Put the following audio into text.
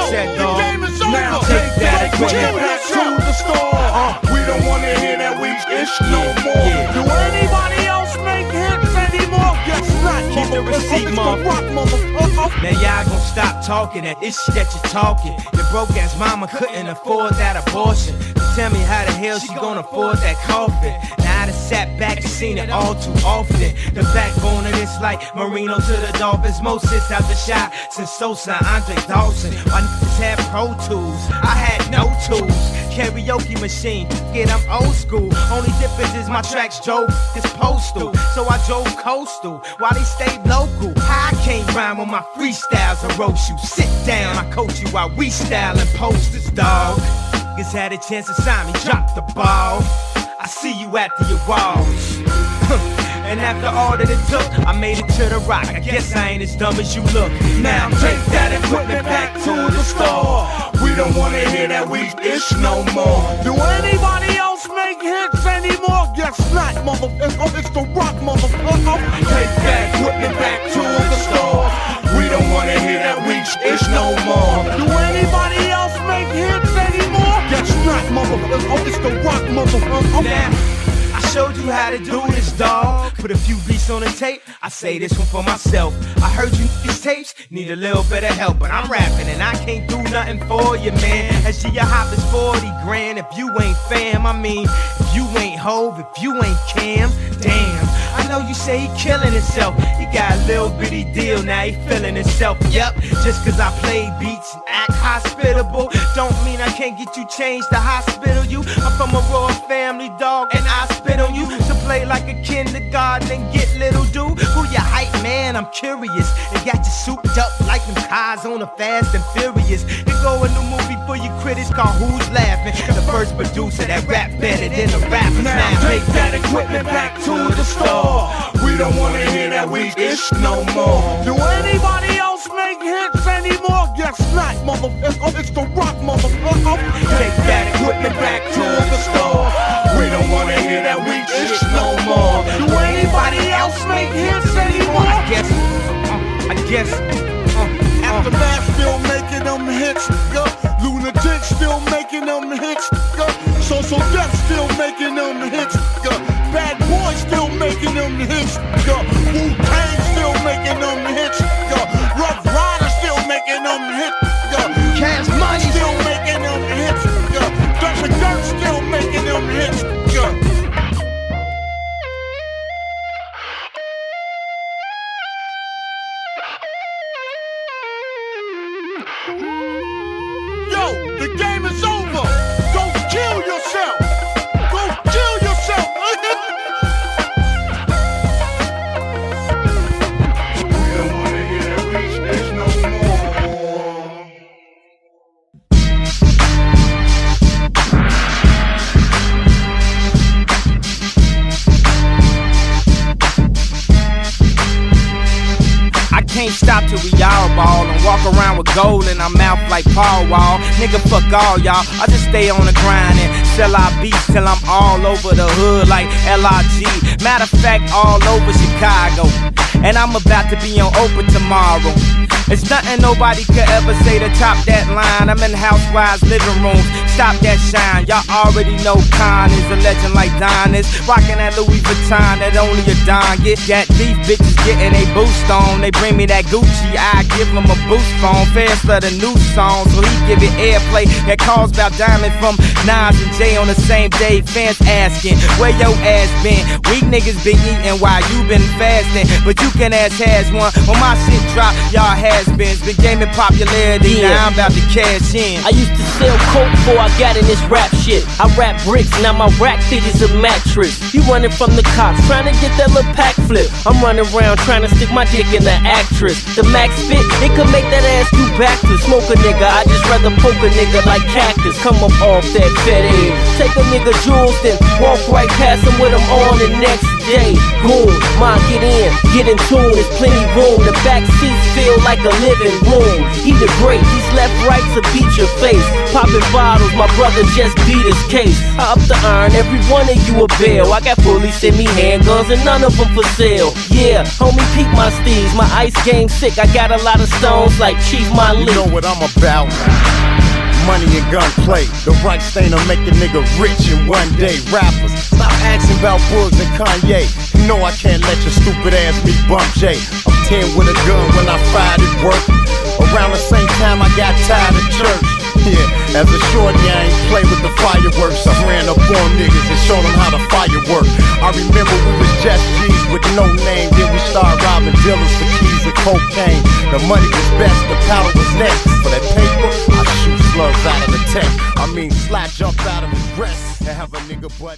said, dog. The game is over. Now take that equipment back to the store. We don't wanna hear that we ish no more. Do anybody else make hits anymore? Guess not. Keep the receipt, motherfucker. Now y'all gon' stop talking that ish that you're talking. Your broke ass mama couldn't afford that abortion. Tell me how the hell she gon' afford that coffin. Now I done sat back and seen it all too often. The backbone of this like Marino to the Dolphins. Moses out the shot since Sosa, Andre Dawson. My niggas had Pro Tools, I had no tools. Karaoke machine, get I'm old school. Only difference is my tracks drove is postal. So I drove coastal while they stayed local. I can't rhyme with my freestyles or roast you. Sit down, I coach you while we styling posters, dog. Niggas had a chance to sign me, drop the ball. I see you after your walls. And after all that it took, I made it to the rock. I guess I ain't as dumb as you look. Now take that equipment back to the store. We don't wanna hear that we ish no more. Do anybody else make hits anymore? Guess not, motherfucker. It's the rock, motherfucker. Take that equipment back to the store. We don't wanna hear that we ish no more. Do anybody else make hits anymore? Guess not, motherfucker. It's the rock, motherfucker. Now, I showed you how to do this, dawg. Put a few beats on the tape, I say this one for myself. I heard you these tapes, need a little bit of help. But I'm rapping and I can't do nothing for you, man. SG your hop is 40 grand if you ain't fam. I mean, if you ain't Hove, if you ain't Cam, damn. I know you say he killing himself. He got a little bitty deal, now he feeling himself. Yep, just cause I play beats and act hospitable don't mean I can't get you changed to hospital you. I'm from a royal family, dog, and I spit on you. To play like a kindergarten and get little dude. Who you hype, man? I'm curious. They got you souped up like them cars on the Fast and Furious. They go a new movie for your critics called Who's Laughing. The first producer that rap better than the rappers. Now take that equipment back to the store. We don't wanna hear that we ish no more. Do anybody else make hits anymore? Guess not, motherfucker. It's the rock, motherfucker. Take that equipment back to the store. We don't wanna hear that we ish no more. Do anybody else make hits anymore? I guess. Aftermath still making them hits, yeah. Lunatic still making them hits, yeah. Social Death still making them hits, yeah. Bad Boy still making them hits, yeah. Wu-Tang still making them hits, yeah. Rough Rider still making them hits, yeah. Cash Money still making them hits, yeah. Dr. Dirt still making them hits, yeah. The game is over. Go kill yourself. Go kill yourself. We don't want to hear that reach no more. I can't stop till we all ball and walk around with gold in our mouth like Paul Wall. Nigga, fuck all y'all. I just stay on the grind and sell our beats till I'm all over the hood like LRG. Matter of fact, all over Chicago. And I'm about to be on Oprah tomorrow. It's nothing nobody could ever say to top that line. I'm in Housewives' living rooms, stop that shine. Y'all already know Khan is a legend like Don is. Rockin' that Louis Vuitton that only a Don get. Got these bitches getting a boost on. They bring me that Gucci, I give them a boost phone. Faster the new song, so he give it airplay. That calls about Diamond from Nas and Jay on the same day. Fans asking, where your ass been? Weak niggas been eating while you been fasting. But you can ask has one. When my shit drop, y'all has-beens been gaining popularity. Now I'm about to cash in. I used to sell coke before I got in this rap shit. I rap bricks, now my rack fit is a mattress. You running from the cops, trying to get that little pack flip. I'm running around trying to stick my dick in the actress. The max spit, it could make that ass do backwards. Smoke a nigga, I just rather poke a nigga like cactus. Come up off that fat ass. Take a nigga jewels, then walk right past him with him on the next day. Goon, mind get in, get in tune, there's plenty room. The back seats feel like a living room. He the great, these left rights will beat your face. Popping bottles, my brother just beat his case. I up the iron, every one of you a bail. I got police send me handguns and none of them for sale. Yeah, homie, peep my steez, my ice game sick. I got a lot of stones like Chief Malik. You know what I'm about. Money and gunplay. The right thing to make a nigga rich in one day. Rappers, stop asking about Bugs and Kanye. You know I can't let your stupid ass meet Bump J. I'm 10 with a gun when I fired at work. Around the same time I got tired of church. Yeah, as a shorty I ain't play with the fireworks. I ran up on niggas and showed them how the fire work. I remember we was just G's with no name. Then we started robbing dealers for keys and cocaine. The money was best, the powder was next. For that paper, I shoot slugs out of the tech. I mean, Sly jumped out of his dress and have a nigga button.